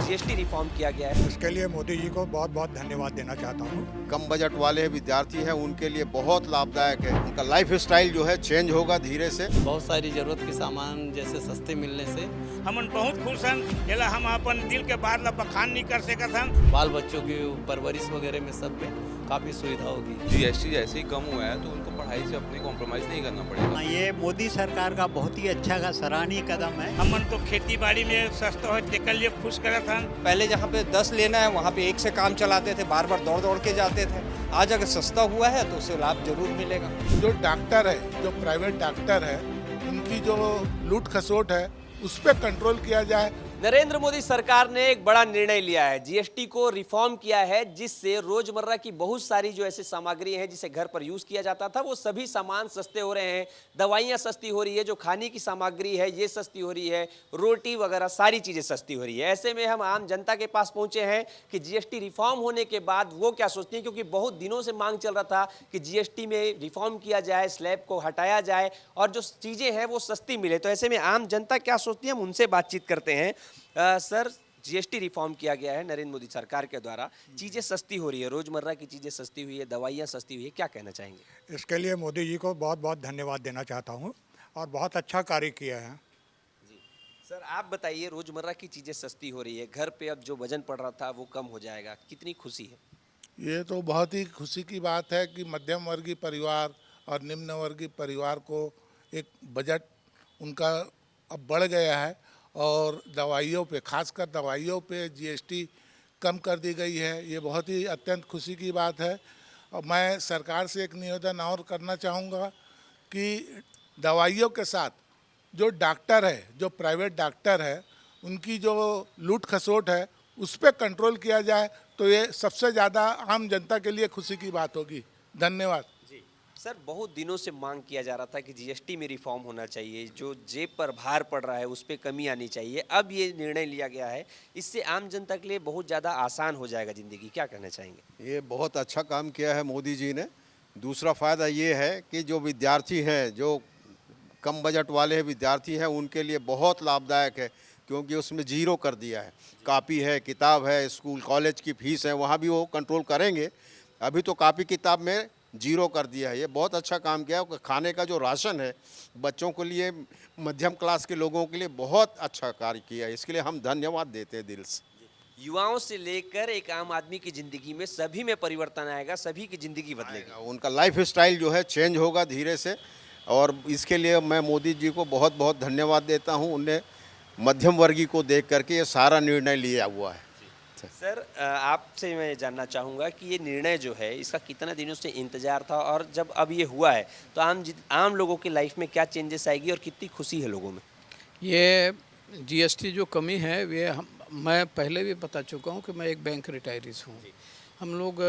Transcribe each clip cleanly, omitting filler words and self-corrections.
GST reform किया गया है। इसके लिए मोदी जी को बहुत बहुत धन्यवाद देना चाहता हूँ। कम बजट वाले विद्यार्थी हैं उनके लिए बहुत लाभदायक है। उनका लाइफ स्टाइल जो है चेंज होगा धीरे से। बहुत सारी जरूरत के सामान जैसे सस्ते मिलने से हमन बहुत खुश हन। एला हम अपन दिल के बात ला बखान नहीं कर सकत हन। बाल बच्चों की परवरिश वगैरह में सब में काफ़ी सुविधा होगी। जीएसटी जैसे ही कम हुआ है तो उनको पढ़ाई से अपने कॉम्प्रोमाइज़ नहीं करना पड़ेगा। ये मोदी सरकार का बहुत ही अच्छा का सराहनीय कदम है। हमन तो खेती बाड़ी में सस्ता हो तेकर लिए खुश करत हन। पहले जहाँ पे 10 लेना है वहाँ पे 1 से काम चलाते थे, बार बार दौड़ दौड़ के जाते थे। आज अगर सस्ता हुआ है तो उससे लाभ जरूर मिलेगा। जो डॉक्टर है, जो प्राइवेट डॉक्टर है, उनकी जो लूट खसोट है उस पर कंट्रोल किया जाए। नरेंद्र मोदी सरकार ने एक बड़ा निर्णय लिया है, जीएसटी को रिफॉर्म किया है, जिससे रोजमर्रा की बहुत सारी जो ऐसी सामग्री हैं जिसे घर पर यूज किया जाता था वो सभी सामान सस्ते हो रहे हैं। दवाइयाँ सस्ती हो रही है, जो खाने की सामग्री है ये सस्ती हो रही है, रोटी वगैरह सारी चीजें सस्ती हो रही है। ऐसे में हम आम जनता के पास पहुंचे हैं कि जीएसटी रिफॉर्म होने के बाद वो क्या सोचती है, क्योंकि बहुत दिनों से मांग चल रहा था कि जीएसटी में रिफॉर्म किया जाए, स्लैब को हटाया जाए और जो चीजें हैं वो सस्ती मिले। तो ऐसे में आम जनता क्या सोचती है, हम उनसे बातचीत करते हैं। सर, जीएसटी रिफॉर्म किया गया है नरेंद्र मोदी सरकार के द्वारा, चीज़ें सस्ती हो रही है, रोजमर्रा की चीज़ें सस्ती हुई है, दवाइयाँ सस्ती हुई है, क्या कहना चाहेंगे? इसके लिए मोदी जी को बहुत बहुत धन्यवाद देना चाहता हूँ और बहुत अच्छा कार्य किया है। जी सर, आप बताइए, रोजमर्रा की चीज़ें सस्ती हो रही है, घर पे अब जो वजन पड़ रहा था वो कम हो जाएगा, कितनी खुशी है? ये तो बहुत ही खुशी की बात है कि मध्यम वर्गीय परिवार और निम्न वर्गीय परिवार को एक बजट उनका अब बढ़ गया है और दवाइयों पे, खासकर दवाइयों पे जीएसटी कम कर दी गई है। ये बहुत ही अत्यंत खुशी की बात है। और मैं सरकार से एक निवेदन और करना चाहूँगा कि दवाइयों के साथ जो डॉक्टर है, जो प्राइवेट डॉक्टर है, उनकी जो लूट खसोट है उस पर कंट्रोल किया जाए तो ये सबसे ज़्यादा आम जनता के लिए खुशी की बात होगी। धन्यवाद। सर, बहुत दिनों से मांग किया जा रहा था कि जीएसटी में रिफॉर्म होना चाहिए, जो जेब पर भार पड़ रहा है उस पर कमी आनी चाहिए। अब ये निर्णय लिया गया है, इससे आम जनता के लिए बहुत ज़्यादा आसान हो जाएगा ज़िंदगी, क्या कहना चाहेंगे? ये बहुत अच्छा काम किया है मोदी जी ने। दूसरा फ़ायदा ये है कि जो विद्यार्थी हैं, जो कम बजट वाले विद्यार्थी हैं उनके लिए बहुत लाभदायक है, क्योंकि उसमें जीरो कर दिया है। कापी है, किताब है, स्कूल कॉलेज की फ़ीस है, वहाँ भी वो कंट्रोल करेंगे। अभी तो कापी किताब में जीरो कर दिया है। ये बहुत अच्छा काम किया है। खाने का जो राशन है बच्चों के लिए, मध्यम क्लास के लोगों के लिए बहुत अच्छा कार्य किया है। इसके लिए हम धन्यवाद देते हैं दिल से। युवाओं से लेकर एक आम आदमी की ज़िंदगी में सभी में परिवर्तन आएगा, सभी की ज़िंदगी बदलेगी। उनका लाइफ स्टाइल जो है चेंज होगा धीरे से, और इसके लिए मैं मोदी जी को बहुत बहुत धन्यवाद देता हूँ। उन्हें मध्यम वर्गीय को देख करके ये सारा निर्णय लिया हुआ है। सर, आपसे मैं जानना चाहूँगा कि ये निर्णय जो है इसका कितना दिनों से इंतजार था, और जब अब ये हुआ है तो आम लोगों की लाइफ में क्या चेंजेस आएगी और कितनी खुशी है लोगों में? ये जीएसटी जो कमी है वे मैं पहले भी बता चुका हूँ कि मैं एक बैंक रिटायरीज हूँ। हम लोग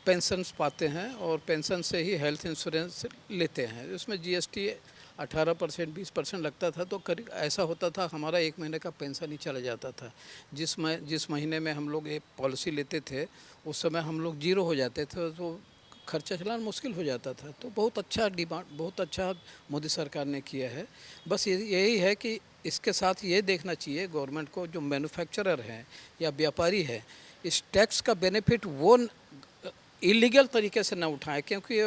पेंशन्स पाते हैं और पेंशन से ही हेल्थ इंश्योरेंस लेते हैं। उसमें जीएसटी 18% 20% लगता था, तो करीब ऐसा होता था हमारा 1 महीने का पेंशन ही चला जाता था। जिस महीने में हम लोग एक पॉलिसी लेते थे उस समय हम लोग जीरो हो जाते थे, तो खर्चा चलाना मुश्किल हो जाता था। तो बहुत अच्छा मोदी सरकार ने किया है। बस यही है कि इसके साथ ये देखना चाहिए गवर्नमेंट को, जो मैन्युफैक्चरर हैं या व्यापारी है, इस टैक्स का बेनिफिट वो इलीगल तरीके से ना उठाएं, क्योंकि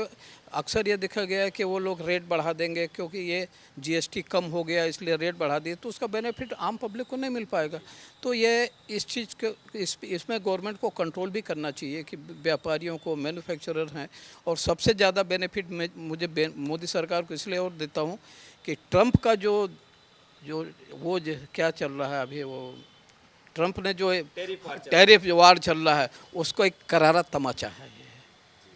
अक्सर ये देखा गया है कि वो लोग रेट बढ़ा देंगे, क्योंकि ये जीएसटी कम हो गया इसलिए रेट बढ़ा दिए, तो उसका बेनिफिट आम पब्लिक को नहीं मिल पाएगा। तो ये इस चीज़ के इसमें गवर्नमेंट को कंट्रोल भी करना चाहिए कि व्यापारियों को, मैन्युफैक्चरर हैं। और सबसे ज़्यादा बेनिफिट मुझे मोदी सरकार को इसलिए और देता हूँ कि ट्रंप का जो क्या चल रहा है अभी, वो ट्रंप ने जो टैरिफ वार चल रहा है उसको एक करारा तमाचा है।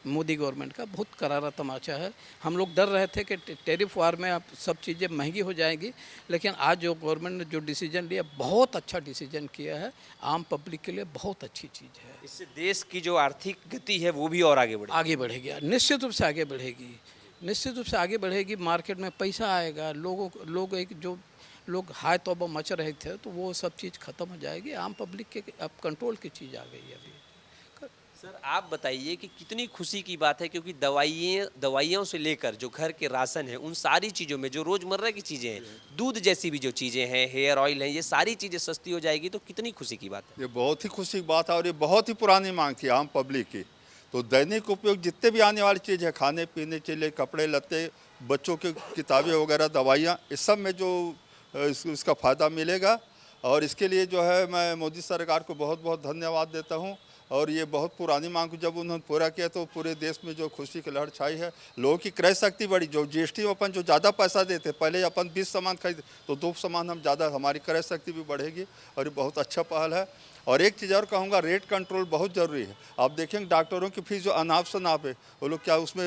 मोदी गवर्नमेंट का बहुत करारा तमाचा है। हम लोग डर रहे थे कि टैरिफ वार में अब सब चीज़ें महंगी हो जाएंगी, लेकिन आज जो गवर्नमेंट ने जो डिसीजन लिया, बहुत अच्छा डिसीजन किया है, आम पब्लिक के लिए बहुत अच्छी चीज़ है। इससे देश की जो आर्थिक गति है वो भी और आगे बढ़ेगी, निश्चित रूप से आगे बढ़ेगी, निश्चित रूप से आगे बढ़ेगी। मार्केट में पैसा आएगा, लोग हाय तौबा मच रहे थे तो वो सब चीज़ ख़त्म हो जाएगी। आम पब्लिक के अब कंट्रोल की चीज़ आ गई है अभी। सर आप बताइए कि कितनी खुशी की बात है, क्योंकि दवाइयों से लेकर जो घर के राशन है, उन सारी चीज़ों में जो रोज़मर्रा की चीज़ें हैं, दूध जैसी भी जो चीज़ें हैं, हेयर ऑयल हैं, ये सारी चीज़ें सस्ती हो जाएगी, तो कितनी खुशी की बात है। ये बहुत ही खुशी की बात है और ये बहुत ही पुरानी मांग थी आम पब्लिक की। तो दैनिक उपयोग जितने भी आने वाली चीज़ है, खाने पीने के लिए, कपड़े लत्ते, बच्चों की किताबें वगैरह, दवाइयाँ, इस सब में जो इसका फ़ायदा मिलेगा। और इसके लिए जो है मैं मोदी सरकार को बहुत बहुत धन्यवाद देता हूँ। और ये बहुत पुरानी मांग को जब उन्होंने पूरा किया तो पूरे देश में जो खुशी की लहर छाई है, लोगों की क्रय शक्ति बढ़ी। जो जीएसटी में अपन जो ज़्यादा पैसा देते, पहले अपन 20 सामान खरीदे तो 2 सामान हम ज़्यादा, हमारी क्रय शक्ति भी बढ़ेगी और ये बहुत अच्छा पहल है। और एक चीज़ और कहूँगा, रेट कंट्रोल बहुत ज़रूरी है। आप देखेंगे डॉक्टरों की फीस जो अनाप शनाप है, वो लोग क्या उसमें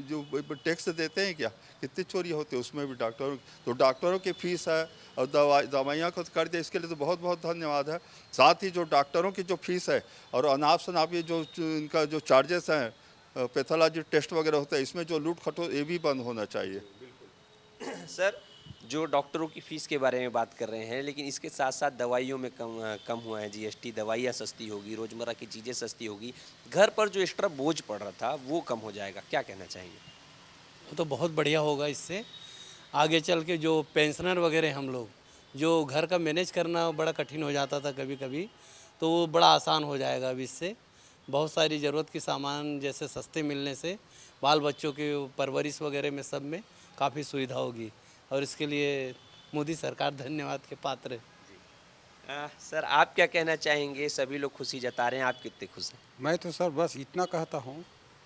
जो टैक्स देते हैं, क्या कितनी चोरी होती है उसमें भी डॉक्टरों की फीस है और दवाइयाँ को कर दिया, इसके लिए तो बहुत बहुत धन्यवाद है। साथ ही जो डॉक्टरों की जो फीस है और अनाप शनाप ये जो इनका जो चार्जेस हैं, पैथोलॉजी टेस्ट वगैरह होता है, इसमें जो लूट खटो ये भी बंद होना चाहिए। सर जो डॉक्टरों की फ़ीस के बारे में बात कर रहे हैं, लेकिन इसके साथ साथ दवाइयों में कम हुआ है जीएसटी, दवाइयाँ सस्ती होगी, रोज़मर्रा की चीज़ें सस्ती होगी, घर पर जो एक्स्ट्रा बोझ पड़ रहा था वो कम हो जाएगा, क्या कहना चाहेंगे? वो तो बहुत बढ़िया होगा। इससे आगे चल के जो पेंशनर वगैरह हम लोग, जो घर का मैनेज करना बड़ा कठिन हो जाता था कभी कभी, तो वो बड़ा आसान हो जाएगा अब इससे। बहुत सारी ज़रूरत की सामान जैसे सस्ते मिलने से बाल बच्चों के परवरिश वगैरह में सब में काफ़ी सुविधा होगी और इसके लिए मोदी सरकार धन्यवाद के पात्र है। सर आप क्या कहना चाहेंगे? सभी लोग खुशी जता रहे हैं, आप कितने खुश हैं? मैं तो सर बस इतना कहता हूँ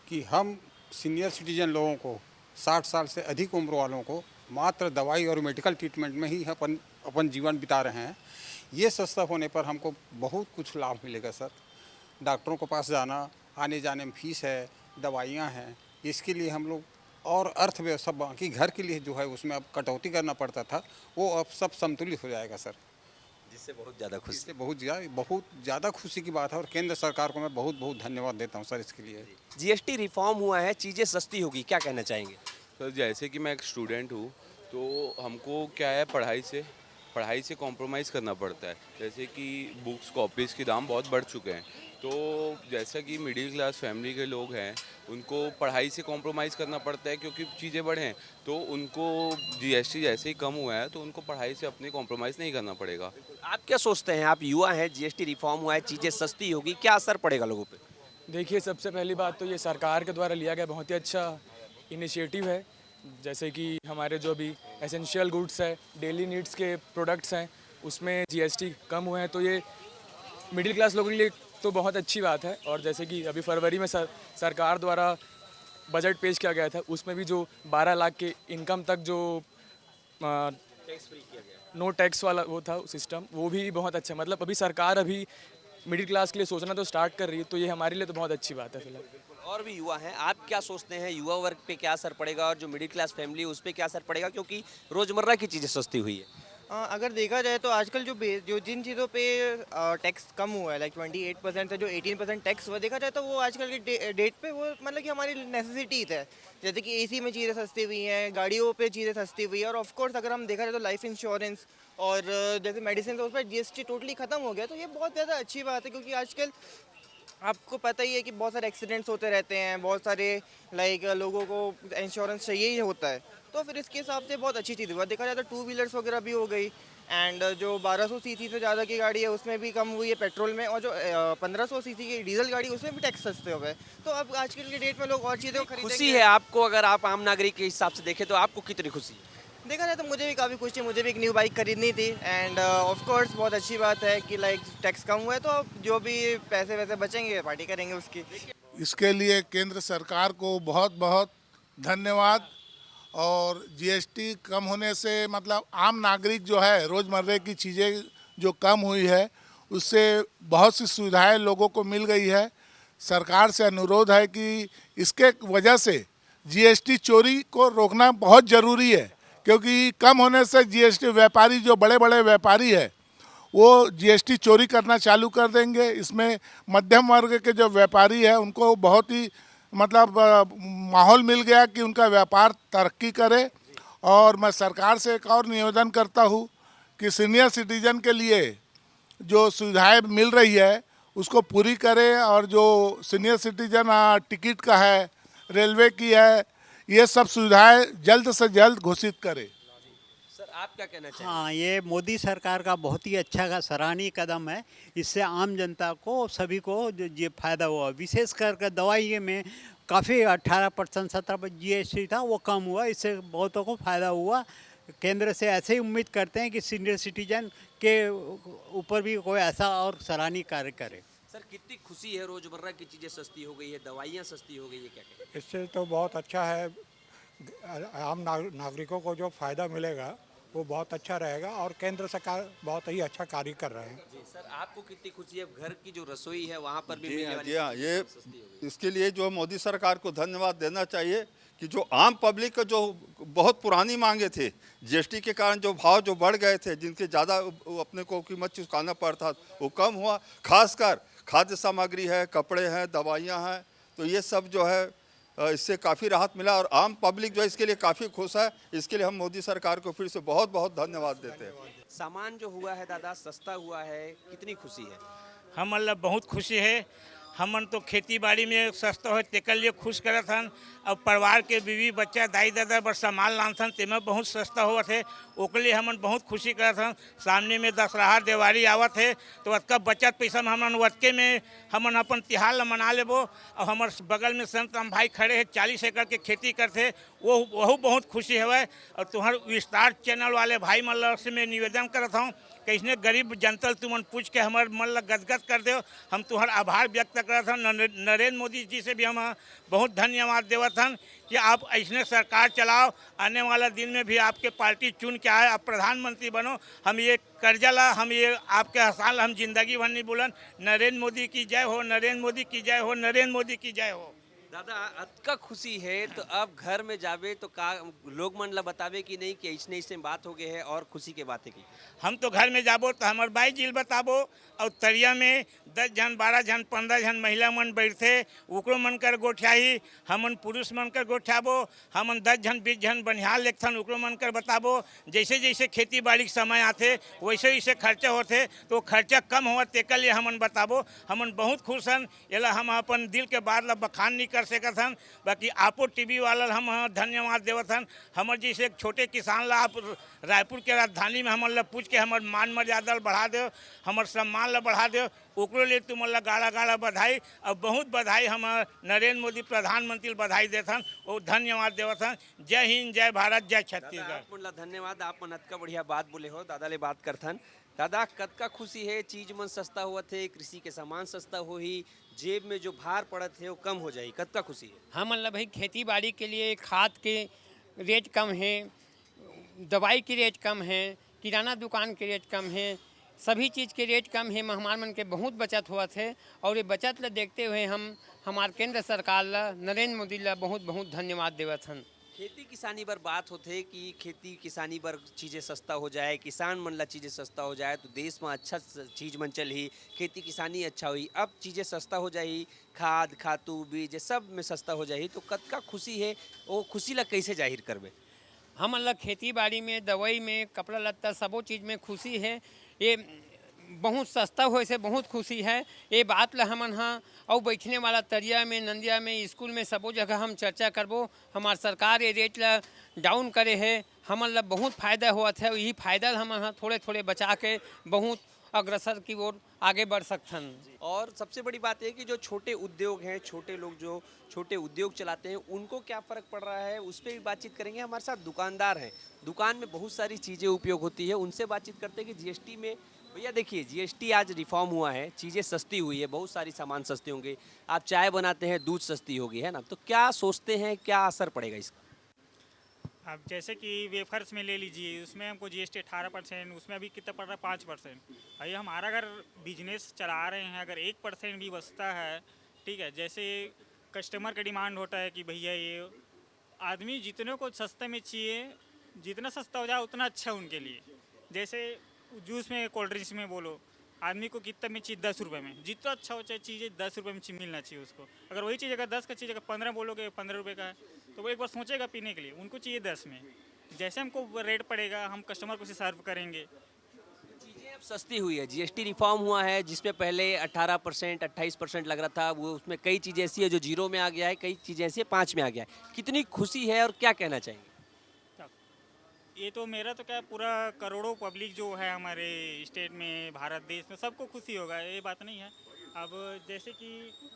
कि हम सीनियर सिटीजन लोगों को, 60 साल से अधिक उम्र वालों को मात्र दवाई और मेडिकल ट्रीटमेंट में ही अपन जीवन बिता रहे हैं। ये सस्ता होने पर हमको बहुत कुछ लाभ मिलेगा सर। डॉक्टरों के पास जाना, आने जाने में फीस है, दवाइयाँ हैं, इसके लिए हम लोग, और अर्थव्यवस्था बाकी घर के लिए जो है उसमें अब कटौती करना पड़ता था, वो अब सब संतुलित हो जाएगा सर, जिससे बहुत ज़्यादा खुशी। इससे बहुत ज़्यादा खुशी की बात है और केंद्र सरकार को मैं बहुत बहुत धन्यवाद देता हूँ सर इसके लिए। जीएसटी रिफॉर्म हुआ है, चीज़ें सस्ती होगी, क्या कहना चाहेंगे? सर जैसे कि मैं एक स्टूडेंट हूँ, तो हमको क्या है, पढ़ाई से कॉम्प्रोमाइज़ करना पड़ता है। जैसे कि बुक्स कॉपीज़ के दाम बहुत बढ़ चुके हैं, तो जैसा कि मिडिल क्लास फैमिली के लोग हैं, उनको पढ़ाई से कॉम्प्रोमाइज़ करना पड़ता है क्योंकि चीज़ें बढ़ें। तो उनको जीएसटी जैसे ही कम हुआ है तो उनको पढ़ाई से अपनी कॉम्प्रोमाइज़ नहीं करना पड़ेगा। आप क्या सोचते हैं? आप युवा हैं, जीएसटी रिफॉर्म हुआ है, चीज़ें सस्ती होगी, क्या असर पड़ेगा लोगों पे? देखिए, सबसे पहली बात तो ये सरकार के द्वारा लिया गया बहुत ही अच्छा इनिशिएटिव है। जैसे कि हमारे जो भी एसेंशियल गुड्स है, डेली नीड्स के प्रोडक्ट्स हैं, उसमें जीएसटी कम हुए हैं, तो ये मिडिल क्लास लोगों के लिए तो बहुत अच्छी बात है। और जैसे कि अभी फरवरी में सरकार द्वारा बजट पेश किया गया था, उसमें भी जो 12 लाख के इनकम तक जो टैक्स फ्री किया गया, नो टैक्स वाला वो था सिस्टम, वो भी बहुत अच्छा। मतलब अभी सरकार अभी मिडिल क्लास के लिए सोचना तो स्टार्ट कर रही है, तो ये हमारे लिए तो बहुत अच्छी बात है फिलहाल। और भी युवा हैं, आप क्या सोचते हैं युवा वर्ग पे क्या असर पड़ेगा और जो मिडिल क्लास फैमिली है उस पर क्या असर पड़ेगा, क्योंकि रोज़मर्रा की चीज़ें सस्ती हुई है? अगर देखा जाए तो आजकल जो जिन चीज़ों पे टैक्स कम हुआ है, लाइक 28% से जो 18% टैक्स हुआ, देखा जाए तो वो आजकल के डेट पे वो मतलब कि हमारी नेसेसिटीज है। जैसे कि एसी में चीज़ें सस्ती हुई हैं, गाड़ियों पे चीज़ें सस्ती हुई है, और ऑफकोर्स अगर हम देखा जाए तो लाइफ इंश्योरेंस और जैसे मेडिसिन, तो उस पर जीएसटी टोटली ख़त्म हो गया। तो ये बहुत ज़्यादा अच्छी बात है, क्योंकि आजकल आपको पता ही है कि बहुत सारे एक्सीडेंट्स होते रहते हैं, बहुत सारे लाइक लोगों को इंश्योरेंस चाहिए ही होता है। तो फिर इसके हिसाब से बहुत अच्छी चीज़ हुआ। देखा जाए तो 2 व्हीलर्स वगैरह भी हो गई, एंड जो 1200 सीसी से ज़्यादा की गाड़ी है उसमें भी कम हुई है पेट्रोल में, और जो 1500 सीसी की डीजल गाड़ी उसमें भी टैक्स सस्ते हो गए। तो अब आजकल की डेट में लोग और चीज़ें खरीदेंगे। खुशी है आपको? अगर आप आम नागरिक के हिसाब से देखें तो आपको कितनी खुशी है? देखा जाए तो मुझे भी काफ़ी खुशी है, मुझे भी एक न्यू बाइक खरीदनी थी, एंड ऑफ कोर्स बहुत अच्छी बात है कि लाइक टैक्स कम हुआ है, तो अब जो भी पैसे वैसे बचेंगे पार्टी करेंगे उसकी। इसके लिए केंद्र सरकार को बहुत बहुत धन्यवाद। और जीएसटी कम होने से मतलब आम नागरिक जो है, रोज़मर्रे की चीज़ें जो कम हुई है, उससे बहुत सी सुविधाएं लोगों को मिल गई है। सरकार से अनुरोध है कि इसके वजह से जीएसटी चोरी को रोकना बहुत ज़रूरी है, क्योंकि कम होने से जीएसटी व्यापारी, जो बड़े बड़े व्यापारी है, वो जीएसटी चोरी करना चालू कर देंगे। इसमें मध्यम वर्ग के जो व्यापारी है उनको बहुत ही मतलब माहौल मिल गया कि उनका व्यापार तरक्की करे। और मैं सरकार से एक और निवेदन करता हूँ कि सीनियर सिटीजन के लिए जो सुविधाएं मिल रही है उसको पूरी करे और जो सीनियर सिटीजन टिकट का है, रेलवे की है, ये सब सुविधाएं जल्द से जल्द घोषित करे। सर आप क्या कहना चाहेंगे? हाँ, ये मोदी सरकार का बहुत ही अच्छा का सराहनीय कदम है। इससे आम जनता को सभी को ये फायदा हुआ, विशेष कर दवाई में काफ़ी 18% 17% GST था, वो कम हुआ, इससे बहुतों को फायदा हुआ। केंद्र से ऐसे ही उम्मीद करते हैं कि सीनियर सिटीजन के ऊपर भी कोई ऐसा और सराहनीय कार्य करे। सर कितनी खुशी है, रोजमर्रा की चीजें सस्ती हो गई है, दवाइयाँ सस्ती हो गई है, क्या कहें? इससे तो बहुत अच्छा है, आम नागरिकों को जो फ़ायदा मिलेगा वो बहुत अच्छा रहेगा और केंद्र सरकार बहुत ही अच्छा कार्य कर रहे हैं। जी सर, आपको कितनी खुशी है, घर की जो रसोई है वहाँ पर भी जी मिलने हाँ, वाली जी हाँ, चीजें ये सस्ती हो गई। इसके लिए जो मोदी सरकार को धन्यवाद देना चाहिए कि जो आम पब्लिक का जो बहुत पुरानी मांगे थे, GST के कारण जो भाव जो बढ़ गए थे, जिनके ज़्यादा अपने को कीमत चुकाना पड़ता वो कम हुआ। खासकर खाद्य सामग्री है, कपड़े हैं, दवाइयाँ हैं, तो ये सब जो है इससे काफ़ी राहत मिला और आम पब्लिक जो है इसके लिए काफ़ी खुश है। इसके लिए हम मोदी सरकार को फिर से बहुत बहुत धन्यवाद देते हैं। सामान जो हुआ है दादा सस्ता हुआ है, कितनी खुशी है? हम मतलब बहुत खुशी है। हमन तो खेती बाड़ी में सस्ता हो तेकर लिए खुश करत हन। अब परिवार के बीवी बच्चा दाई दादा बर सामान लानथन तेमें बहुत सस्ता होवत है, ओकर लिए हमन बहुत खुशी करत हन। सामने में दशहरा दिवाली आवत है तो अतका बचत पैसा में हमन वतके में हमन अपन तिहार ला मना लेबो। और हमार बगल में संत राम भाई खड़े हैं, 40 एकड़ के खेती करते, वह बहुत खुशी है। और तुम्हार विस्तार चैनल वाले भाई मन से मैं निवेदन करत हूँ कैसने गरीब जनता तुमन पूछ के हमारे मन ला गदगद कर दो। हम तुम्हार आभार व्यक्त करत हन। नरेंद्र मोदी जी से भी हम बहुत धन्यवाद देवत हन कि आप ऐसने सरकार चलाओ, आने वाला दिन में भी आपके पार्टी चुन के आए, आप प्रधानमंत्री बनो। हम ये कर्जा ला, हम ये आपके हसान हम जिंदगी भर नहीं बोलन। नरेंद्र मोदी की जय हो, नरेंद्र मोदी की जय हो, नरेंद्र मोदी की जय हो। दादा अतका खुशी है तो अब घर में जावे तो का लोग मन ला बतावे कि नहीं कि ऐसने ऐसने बात हो गए है और खुशी के बातें की? हम तो घर में जाबो तो हमार बाई जिल बताबो और तरिया में 10 जन 12 जन 15 जन महिला मन बैठते, ओकरो मन कर गोठियाही, हमन पुरुष मन कर गोठियाबो, हमन 10 जन 20 जन बनिहार लेखथन, ओकरो मन कर बताबो। जैसे जैसे खेती बाड़ी के समय आते वैसे वैसे खर्चा होते तो खर्चा कम हुआ तेकर लिए हमन बताबो। हमन बहुत खुश हन, एला हम अपन दिल के बात ला बखान नहीं कर सकत हन। बाकी आपो टीवी वाला हम धन्यवाद देवत हन। हमर जैसे एक छोटे किसान ला आप रायपुर के राजधानी में हमन ला पूछ के हमर मान मर्यादा बढ़ा दो, हमर सम्मान ला बढ़ा दो, ओकरो लिए तुम ला गाड़ा गाड़ा बधाई और बहुत बधाई। हम नरेंद्र मोदी प्रधानमंत्री बधाई देथन और धन्यवाद देवथन। जय हिंद, जय भारत, जय छत्तीसगढ़। आप मन ला धन्यवाद, आप मन अतका बढ़िया बात बोले हो। दादा ले बात करथन। दादा कतका खुशी है, चीज मन सस्ता हुआ थे, कृषि के सामान सस्ता हो ही, जेब में जो भार पड़त है वो कम हो जाए, कतका खुशी है? हाँ मतलब भाई खेती बाड़ी के लिए खाद के रेट कम है, दवाई की रेट कम है, किराना दुकान के रेट कम है, सभी चीज़ के रेट कम है। हमार मन के बहुत बचत हुआ थे और ये बचत ला देखते हुए हम हमार केंद्र सरकार ला नरेंद्र मोदी ला बहुत बहुत धन्यवाद देवत हन। खेती किसानी बर बात होते कि खेती किसानी बर चीज़ें सस्ता हो जाए, किसान मन ला चीज़ें सस्ता हो जाए तो देश में अच्छा चीज़ मन चलही, खेती किसानी अच्छा हुई। अब चीज़ें सस्ता हो जाही, खाद खातू बीज सब में सस्ता हो जाही तो कतका खुशी है, वो खुशी ला कैसे जाहिर करबे? हम ला खेती बाड़ी में, दवाई में, कपड़ा लत्ता सबो चीज़ में खुशी है। ये बहुत सस्ता होए से बहुत खुशी है। ये बात ला हमन हाँ और बैठने वाला तरिया में, नंदिया में, स्कूल में सबो जगह हम चर्चा करबो। हमार सरकार ये रेट ला डाउन करे है, हमन ला बहुत फायदा हुआ है। यही फायदा हम हाँ थोड़े थोड़े बचा के बहुत अग्रसर की ओर आगे बढ़ सकथन। और सबसे बड़ी बात है कि जो छोटे उद्योग हैं, छोटे लोग जो छोटे उद्योग चलाते हैं उनको क्या फ़र्क पड़ रहा है उस पर भी बातचीत करेंगे। हमारे साथ दुकानदार हैं, दुकान में बहुत सारी चीज़ें उपयोग होती है, उनसे बातचीत करते हैं कि GST में भैया देखिए GST आज रिफॉर्म हुआ है, चीज़ें सस्ती हुई है, बहुत सारी सामान सस्ते होंगे। आप चाय बनाते हैं, दूध सस्ती होगी है ना, तो क्या सोचते हैं क्या असर पड़ेगा इसका? अब जैसे कि वेफर्स में ले लीजिए, उसमें हमको GST 18%, उसमें अभी कितना पड़ रहा है 5%। अभी हमारा अगर बिजनेस चला रहे हैं, अगर 1% भी बचता है, ठीक है, जैसे कस्टमर का डिमांड होता है कि भैया ये आदमी जितने को सस्ते में चाहिए, जितना सस्ता हो जाए उतना अच्छा उनके लिए। जैसे जूस में, कोल्ड ड्रिंक्स में बोलो, आदमी को कितना में चाहिए 10 रुपये में, जितना अच्छा हो चाहे चीज़ें 10 रुपये में मिलना चाहिए उसको। अगर वही चीज़ अगर 10 का चीज़ अगर 15 बोलोगे, 15 रुपये का है, तो वो एक बार सोचेगा पीने के लिए, उनको चाहिए 10 में। जैसे हमको रेट पड़ेगा हम कस्टमर को उसे सर्व करेंगे। चीज़ें अब सस्ती हुई है। जीएसटी रिफॉर्म हुआ है जिसमें पहले 18%, 28% लग रहा था, वो उसमें कई चीज़ें ऐसी है जो 0 में आ गया है, कई चीज़ें ऐसी है 5 में आ गया है। कितनी खुशी है और क्या कहना चाहेंगे? ये तो मेरा तो क्या पूरा करोड़ों पब्लिक जो है हमारे स्टेट में, भारत देश में, सबको खुशी होगा, ये बात नहीं है। अब जैसे कि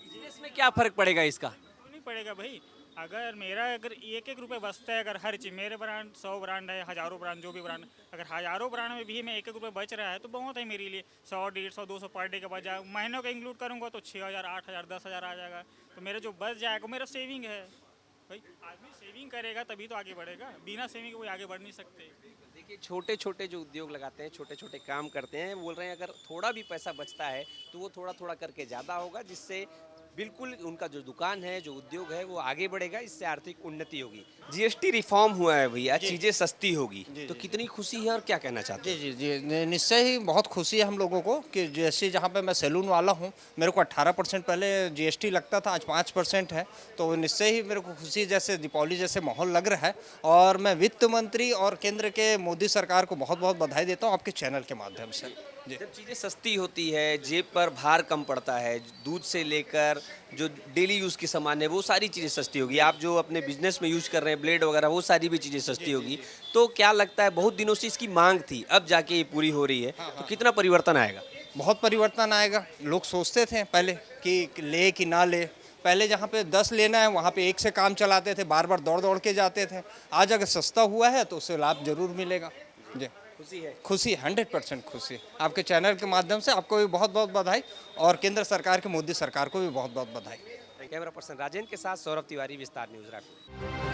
बिजनेस में क्या फ़र्क पड़ेगा इसका? नहीं पड़ेगा भाई, अगर एक एक रुपये बचता है, अगर हर चीज़, मेरे ब्रांड 100 ब्रांड है, हज़ारों ब्रांड, जो भी ब्रांड, अगर हज़ारों ब्रांड में भी मैं एक एक रुपये बच रहा है तो बहुत है मेरे लिए। 100, 150, 200 पर डे का बच जाए, महीनों का इंक्लूड करूँगा तो 6,000, 8,000, 10,000 आ जाएगा। तो मेरा जो बच जाएगा मेरा सेविंग है भाई। आदमी सेविंग करेगा तभी तो आगे बढ़ेगा, बिना सेविंग के कोई आगे बढ़ नहीं सकते। देखिए, छोटे छोटे जो उद्योग लगाते हैं, छोटे छोटे काम करते हैं, बोल रहे हैं अगर थोड़ा भी पैसा बचता है तो वो थोड़ा थोड़ा करके ज़्यादा होगा, जिससे बिल्कुल उनका जो दुकान है, जो उद्योग है, वो आगे बढ़ेगा, इससे आर्थिक उन्नति होगी। जीएसटी रिफॉर्म हुआ है भैया, चीज़ें सस्ती होगी, तो कितनी खुशी है और क्या कहना चाहते हैं? जी जी जी, निश्चय ही बहुत खुशी है हम लोगों को कि जैसे जहाँ पे मैं सैलून वाला हूँ, मेरे को 18% पहले जीएसटी लगता था, आज 5% है। तो निश्चय ही मेरे को खुशी, जैसे दीपावली जैसे माहौल लग रहा है। और मैं वित्त मंत्री और केंद्र के मोदी सरकार को बहुत बहुत बधाई देता हूँ आपके चैनल के माध्यम से। जब चीज़ें सस्ती होती है, जेब पर भार कम पड़ता है, दूध से लेकर जो डेली यूज़ की सामान है वो सारी चीज़ें सस्ती होगी। आप जो अपने बिजनेस में यूज़ कर रहे हैं, ब्लेड वगैरह, वो सारी भी चीज़ें सस्ती होगी। तो क्या लगता है, बहुत दिनों से इसकी मांग थी, अब जाके ये पूरी हो रही है, तो कितना परिवर्तन आएगा? बहुत परिवर्तन आएगा। लोग सोचते थे पहले कि ले कि ना ले, पहले जहाँ पे 10 लेना है वहाँ पे 1 से काम चलाते थे, बार बार दौड़ दौड़ के जाते थे। आज अगर सस्ता हुआ है तो उससे लाभ जरूर मिलेगा। जी, खुशी है? खुशी, 100% खुशी। आपके चैनल के माध्यम से आपको भी बहुत बहुत बधाई, और केंद्र सरकार की, मोदी सरकार को भी बहुत बहुत बधाई। कैमरा पर्सन राजेंद्र के साथ सौरभ तिवारी, विस्तार न्यूज़, रायपुर।